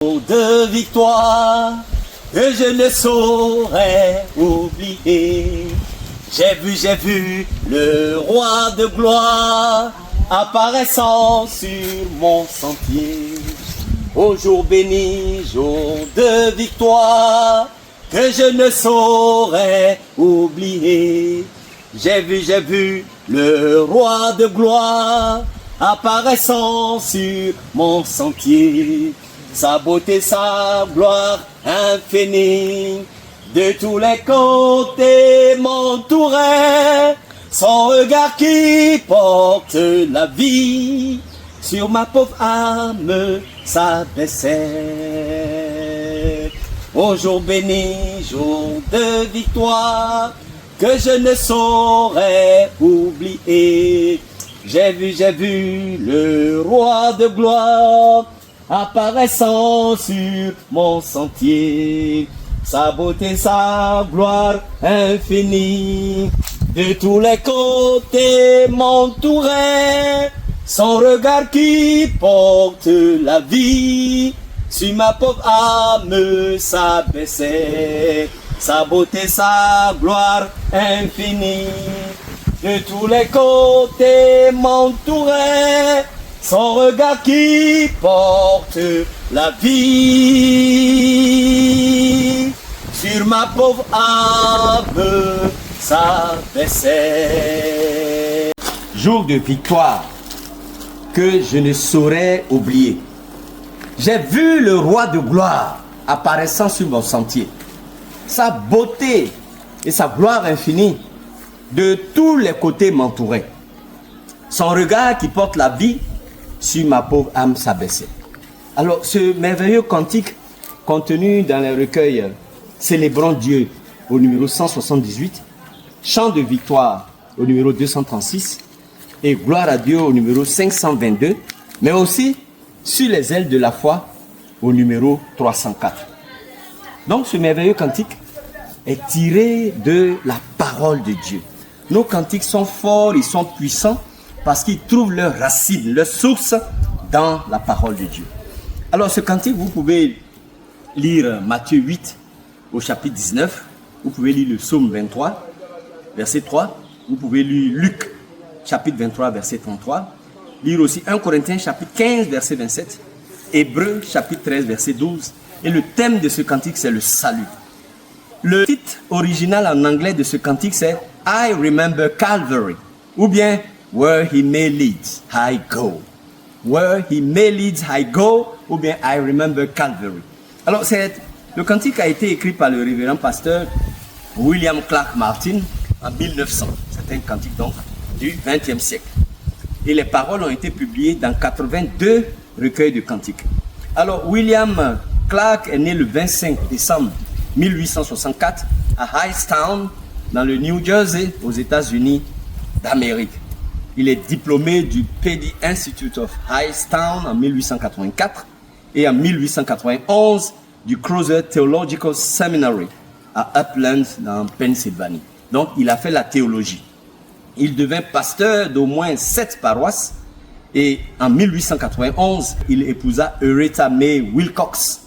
De victoire que je ne saurais oublier. J'ai vu le roi de gloire apparaissant sur mon sentier. Au jour béni, jour de victoire que je ne saurais oublier. J'ai vu le roi de gloire apparaissant sur mon sentier. Sa beauté, sa gloire infinie, de tous les côtés m'entourait. Son regard qui porte la vie, sur ma pauvre âme s'abaissait. Au jour béni, jour de victoire, que je ne saurais oublier. J'ai vu le roi de gloire apparaissant sur mon sentier. Sa beauté, sa gloire infinie, de tous les côtés m'entourait. Son regard qui porte la vie, sur ma pauvre âme s'abaissait. Sa beauté, sa gloire infinie, de tous les côtés m'entourait. Son regard qui porte la vie, sur ma pauvre âme s'abaissait. Jour de victoire que je ne saurais oublier. J'ai vu le roi de gloire apparaissant sur mon sentier. Sa beauté et sa gloire infinie de tous les côtés m'entouraient. Son regard qui porte la vie, sur ma pauvre âme s'abaissait. Alors, ce merveilleux cantique contenu dans le recueil Célébrons Dieu au numéro 178, Chant de victoire au numéro 236 et Gloire à Dieu au numéro 522, mais aussi Sur les ailes de la foi au numéro 304. Donc, ce merveilleux cantique est tiré de la parole de Dieu. Nos cantiques sont forts, ils sont puissants, parce qu'ils trouvent leur racine, leur source dans la parole de Dieu. Alors ce cantique, vous pouvez lire Matthieu 8 au chapitre 19, vous pouvez lire le psaume 23, verset 3, vous pouvez lire Luc chapitre 23, verset 33, lire aussi 1 Corinthiens chapitre 15, verset 27, Hébreux chapitre 13, verset 12, et le thème de ce cantique, c'est le salut. Le titre original en anglais de ce cantique, c'est I Remember Calvary, ou bien Where he may lead, I go. Where he may lead, I go, ou bien I remember Calvary. Alors, le cantique a été écrit par le révérend pasteur William Clark Martin en 1900. C'est un cantique donc du XXe siècle. Et les paroles ont été publiées dans 82 recueils de cantiques. Alors, William Clark est né le 25 décembre 1864 à Hightstown, dans le New Jersey, aux États-Unis d'Amérique. Il est diplômé du Peddie Institute of Hightstown en 1884 et en 1891 du Crozer Theological Seminary à Upland dans Pennsylvanie. Donc, il a fait la théologie. Il devint pasteur d'au moins 7 paroisses et en 1891, il épousa Aretha May Wilcox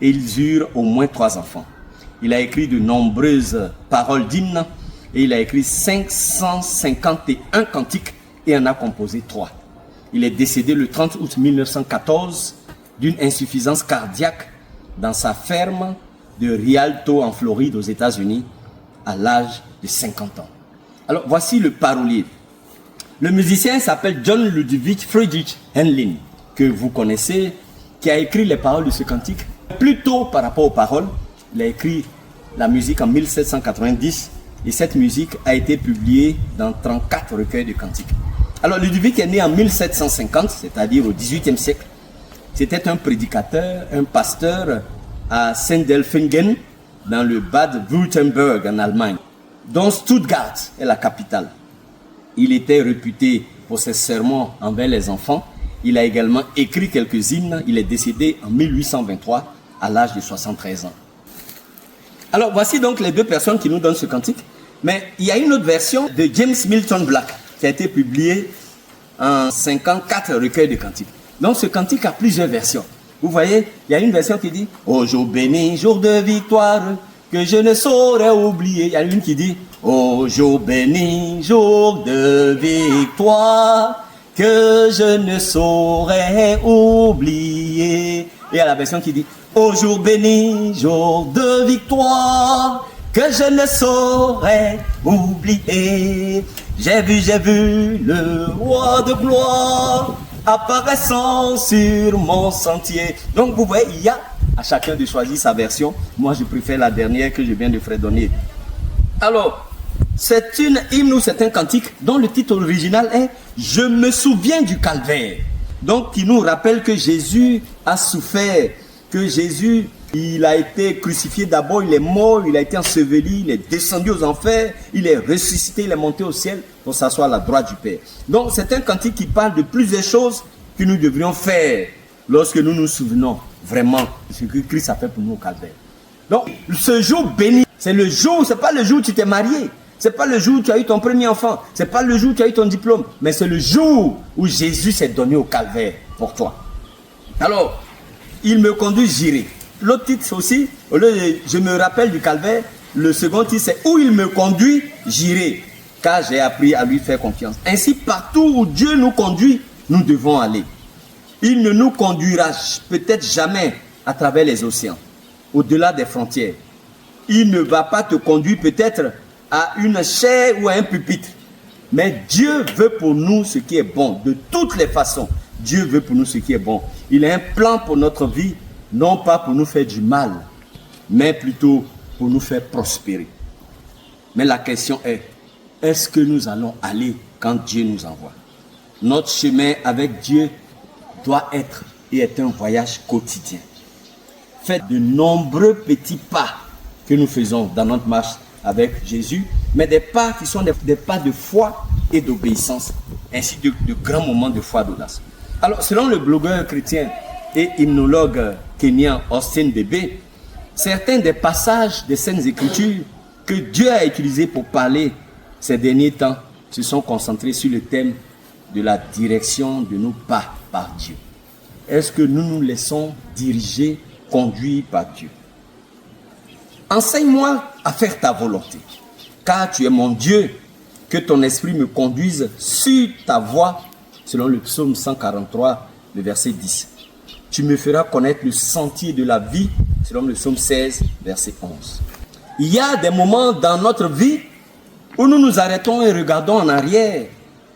et ils eurent au moins 3 enfants. Il a écrit de nombreuses paroles d'hymnes et il a écrit 551 cantiques et en a composé 3. Il est décédé le 30 août 1914 d'une insuffisance cardiaque dans sa ferme de Rialto en Floride aux États-Unis à l'âge de 50 ans. Alors voici le parolier. Le musicien s'appelle John Ludwig Friedrich Henlin, que vous connaissez, qui a écrit les paroles de ce cantique. Plus tôt par rapport aux paroles, il a écrit la musique en 1790 et cette musique a été publiée dans 34 recueils de cantiques. Alors Ludwig est né en 1750, c'est-à-dire au XVIIIe siècle. C'était un prédicateur, un pasteur à Sindelfingen, dans le Bade-Württemberg en Allemagne, dont Stuttgart est la capitale. Il était réputé pour ses sermons envers les enfants. Il a également écrit quelques hymnes. Il est décédé en 1823 à l'âge de 73 ans. Alors voici donc les 2 personnes qui nous donnent ce cantique. Mais il y a une autre version de James Milton Black qui a été publiée en 54 recueils de cantiques. Donc ce cantique a plusieurs versions. Vous voyez, il y a une version qui dit, ô jour béni, jour de victoire, que je ne saurais oublier. Il y a une qui dit, ô jour béni, jour de victoire, que je ne saurais oublier. Et il y a la version qui dit, ô jour béni, jour de victoire, que je ne saurais oublier. J'ai vu le roi de gloire apparaissant sur mon sentier. Donc vous voyez, il y a à chacun de choisir sa version. Moi, je préfère la dernière que je viens de fredonner. Alors, c'est une hymne ou c'est un cantique dont le titre original est « Je me souviens du calvaire ». Donc, qui nous rappelle que Jésus a souffert, que Jésus, il a été crucifié d'abord, il est mort, il a été enseveli, il est descendu aux enfers, il est ressuscité, il est monté au ciel pour s'asseoir à la droite du Père. Donc, c'est un cantique qui parle de plusieurs choses que nous devrions faire lorsque nous nous souvenons vraiment de ce que Christ a fait pour nous au calvaire. Donc, ce jour béni, c'est le jour, c'est pas le jour où tu t'es marié, c'est pas le jour où tu as eu ton premier enfant, c'est pas le jour où tu as eu ton diplôme, mais c'est le jour où Jésus s'est donné au calvaire pour toi. Alors, il me conduit, j'irai. L'autre titre aussi, au lieu de je me rappelle du calvaire, le second titre c'est où il me conduit, j'irai, car j'ai appris à lui faire confiance. Ainsi, partout où Dieu nous conduit, nous devons aller. Il ne nous conduira peut-être jamais à travers les océans, au-delà des frontières. Il ne va pas te conduire peut-être à une chaire ou à un pupitre. Mais Dieu veut pour nous ce qui est bon, de toutes les façons. Dieu veut pour nous ce qui est bon. Il a un plan pour notre vie, non pas pour nous faire du mal, mais plutôt pour nous faire prospérer. Mais la question est, est-ce que nous allons aller quand Dieu nous envoie? Notre chemin avec Dieu doit être et est un voyage quotidien. Fait de nombreux petits pas que nous faisons dans notre marche avec Jésus, mais des pas qui sont des pas de foi et d'obéissance, ainsi de grands moments de foi d'audace. Alors, selon le blogueur chrétien et hymnologue kenyan Austin Bebe, certains des passages des Saintes Écritures que Dieu a utilisés pour parler ces derniers temps se sont concentrés sur le thème de la direction de nos pas par Dieu. Est-ce que nous nous laissons diriger, conduire par Dieu? Enseigne-moi à faire ta volonté, car tu es mon Dieu, que ton esprit me conduise sur ta voie, selon le psaume 143, le verset 10. Tu me feras connaître le sentier de la vie, selon le psaume 16, verset 11. Il y a des moments dans notre vie où nous nous arrêtons et regardons en arrière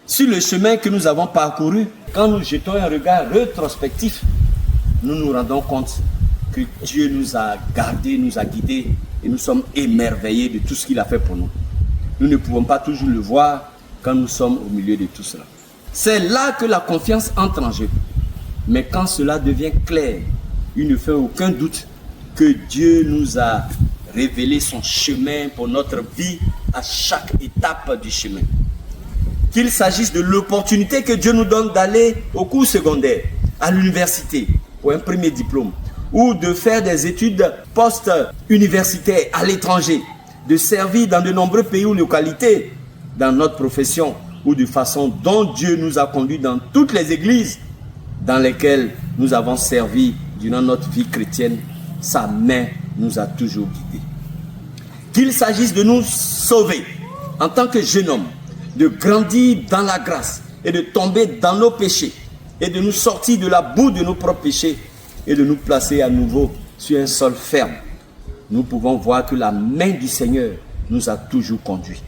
sur le chemin que nous avons parcouru. Quand nous jetons un regard rétrospectif, nous nous rendons compte que Dieu nous a gardés, nous a guidés et nous sommes émerveillés de tout ce qu'il a fait pour nous. Nous ne pouvons pas toujours le voir quand nous sommes au milieu de tout cela. C'est là que la confiance entre en jeu. Mais quand cela devient clair, il ne fait aucun doute que Dieu nous a révélé son chemin pour notre vie à chaque étape du chemin. Qu'il s'agisse de l'opportunité que Dieu nous donne d'aller au cours secondaire, à l'université, pour un premier diplôme, ou de faire des études post-universitaires à l'étranger, de servir dans de nombreux pays ou localités, dans notre profession, ou de façon dont Dieu nous a conduits dans toutes les églises dans lesquelles nous avons servi durant notre vie chrétienne, sa main nous a toujours guidés. Qu'il s'agisse de nous sauver en tant que jeune homme, de grandir dans la grâce et de tomber dans nos péchés et de nous sortir de la boue de nos propres péchés et de nous placer à nouveau sur un sol ferme, nous pouvons voir que la main du Seigneur nous a toujours conduits.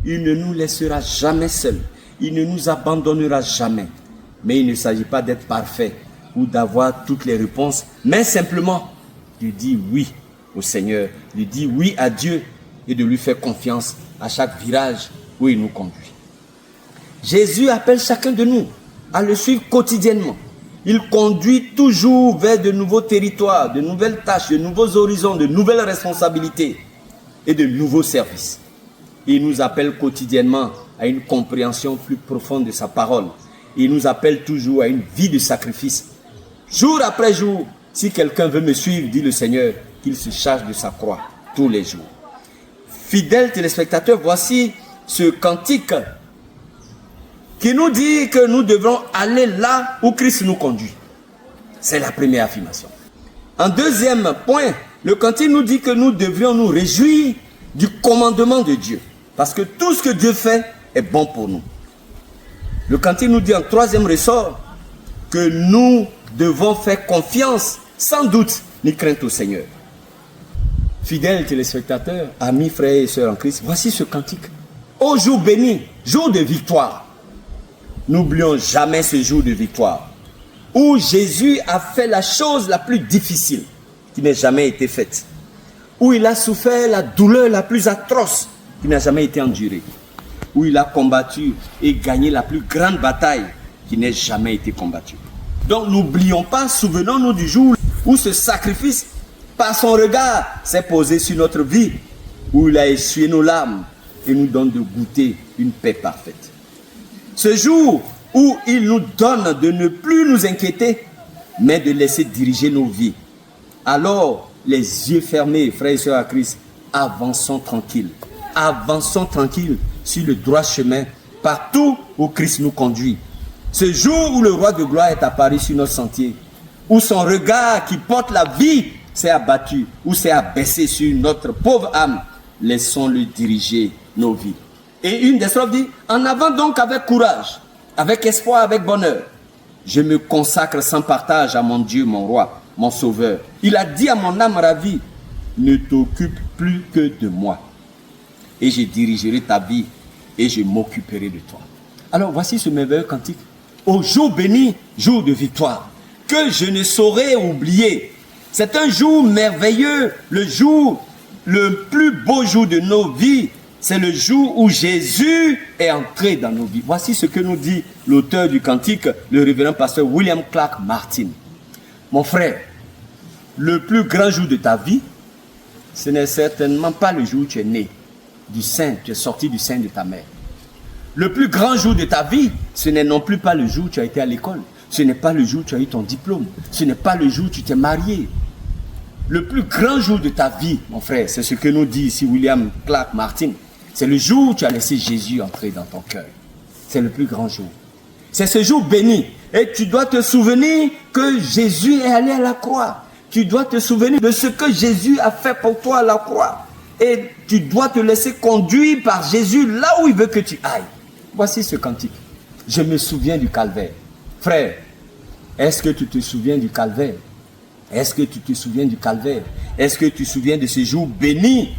Il ne nous laissera jamais seuls, il ne nous abandonnera jamais. Mais il ne s'agit pas d'être parfait ou d'avoir toutes les réponses, mais simplement de dire oui au Seigneur, de dire oui à Dieu et de lui faire confiance à chaque virage où il nous conduit. Jésus appelle chacun de nous à le suivre quotidiennement. Il conduit toujours vers de nouveaux territoires, de nouvelles tâches, de nouveaux horizons, de nouvelles responsabilités et de nouveaux services. Il nous appelle quotidiennement à une compréhension plus profonde de sa parole. Il nous appelle toujours à une vie de sacrifice. Jour après jour, si quelqu'un veut me suivre, dit le Seigneur, qu'il se charge de sa croix tous les jours. Fidèles téléspectateurs, voici ce cantique qui nous dit que nous devrons aller là où Christ nous conduit. C'est la première affirmation. En deuxième point, le cantique nous dit que nous devrions nous réjouir du commandement de Dieu. Parce que tout ce que Dieu fait est bon pour nous. Le cantique nous dit en troisième ressort que nous devons faire confiance, sans doute, ni crainte au Seigneur. Fidèles téléspectateurs, amis, frères et sœurs en Christ, voici ce cantique. Ô jour béni, jour de victoire. N'oublions jamais ce jour de victoire où Jésus a fait la chose la plus difficile qui n'ait jamais été faite, où il a souffert la douleur la plus atroce qui n'a jamais été endurée, où il a combattu et gagné la plus grande bataille qui n'ait jamais été combattue. Donc n'oublions pas, souvenons-nous du jour où ce sacrifice, par son regard, s'est posé sur notre vie, où il a essuyé nos larmes et nous donne de goûter une paix parfaite. Ce jour où il nous donne de ne plus nous inquiéter, mais de laisser diriger nos vies. Alors, les yeux fermés, frères et sœurs à Christ, avançons tranquilles. Avançons tranquilles sur le droit chemin, partout où Christ nous conduit. Ce jour où le roi de gloire est apparu sur notre sentier, où son regard qui porte la vie s'est abattu, ou s'est abaissé sur notre pauvre âme, laissons-le diriger nos vies. Et une des strophes dit, en avant donc avec courage, avec espoir, avec bonheur, je me consacre sans partage à mon Dieu, mon roi, mon sauveur. Il a dit à mon âme ravie, ne t'occupe plus que de moi. Et je dirigerai ta vie et je m'occuperai de toi. Alors voici ce merveilleux cantique. Au jour béni, jour de victoire, que je ne saurais oublier. C'est un jour merveilleux, le plus beau jour de nos vies. C'est le jour où Jésus est entré dans nos vies. Voici ce que nous dit l'auteur du cantique, le révérend pasteur William Clark Martin. Mon frère, le plus grand jour de ta vie, ce n'est certainement pas le jour où tu es né du sein, tu es sorti du sein de ta mère. Le plus grand jour de ta vie, ce n'est non plus pas le jour où tu as été à l'école. Ce n'est pas le jour où tu as eu ton diplôme. Ce n'est pas le jour où tu t'es marié. Le plus grand jour de ta vie, mon frère, c'est ce que nous dit ici William Clark Martin. C'est le jour où tu as laissé Jésus entrer dans ton cœur. C'est le plus grand jour. C'est ce jour béni. Et tu dois te souvenir que Jésus est allé à la croix. Tu dois te souvenir de ce que Jésus a fait pour toi à la croix. Et tu dois te laisser conduire par Jésus là où il veut que tu ailles. Voici ce cantique. Je me souviens du calvaire. Frère, est-ce que tu te souviens du calvaire? Est-ce que tu te souviens du calvaire? Est-ce que tu te souviens de ce jour béni?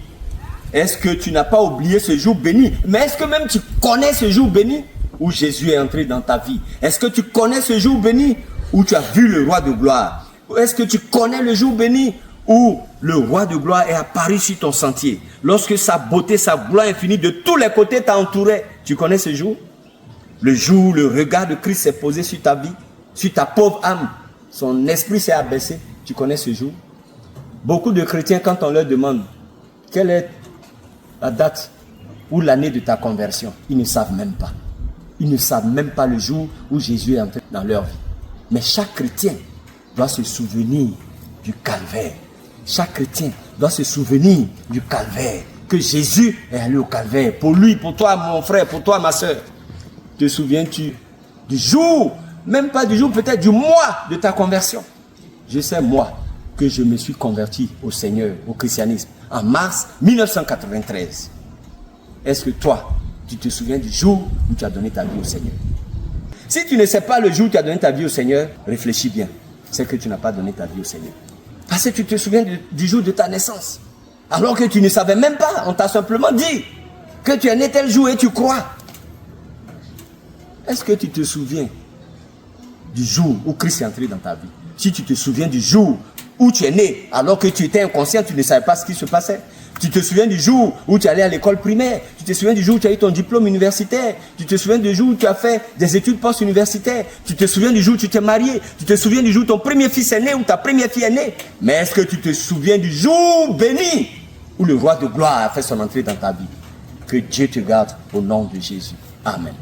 Est-ce que tu n'as pas oublié ce jour béni? Mais est-ce que même tu connais ce jour béni où Jésus est entré dans ta vie? Est-ce que tu connais ce jour béni où tu as vu le roi de gloire? Est-ce que tu connais le jour béni où le roi de gloire est apparu sur ton sentier? Lorsque sa beauté, sa gloire infinie de tous les côtés t'a entouré. Tu connais ce jour? Le jour où le regard de Christ s'est posé sur ta vie, sur ta pauvre âme. Son esprit s'est abaissé. Tu connais ce jour? Beaucoup de chrétiens, quand on leur demande quelle est la date ou l'année de ta conversion, ils ne savent même pas. Ils ne savent même pas le jour où Jésus est entré dans leur vie. Mais chaque chrétien doit se souvenir du calvaire. Chaque chrétien doit se souvenir du calvaire. Que Jésus est allé au calvaire. Pour lui, pour toi, mon frère, pour toi, ma soeur. Te souviens-tu du jour, même pas du jour, peut-être du mois de ta conversion? Je sais, moi, que je me suis converti au Seigneur, au christianisme, en mars 1993. Est-ce que toi, tu te souviens du jour où tu as donné ta vie au Seigneur? Si tu ne sais pas le jour où tu as donné ta vie au Seigneur, réfléchis bien. C'est que tu n'as pas donné ta vie au Seigneur. Parce que tu te souviens du jour de ta naissance. Alors que tu ne savais même pas. On t'a simplement dit que tu es né tel jour et tu crois. Est-ce que tu te souviens du jour où Christ est entré dans ta vie? Si tu te souviens du jour où tu es né, alors que tu étais inconscient, tu ne savais pas ce qui se passait. Tu te souviens du jour où tu allais à l'école primaire. Tu te souviens du jour où tu as eu ton diplôme universitaire. Tu te souviens du jour où tu as fait des études post-universitaires. Tu te souviens du jour où tu t'es marié. Tu te souviens du jour où ton premier fils est né ou ta première fille est née. Mais est-ce que tu te souviens du jour béni où le roi de gloire a fait son entrée dans ta vie? Que Dieu te garde au nom de Jésus. Amen.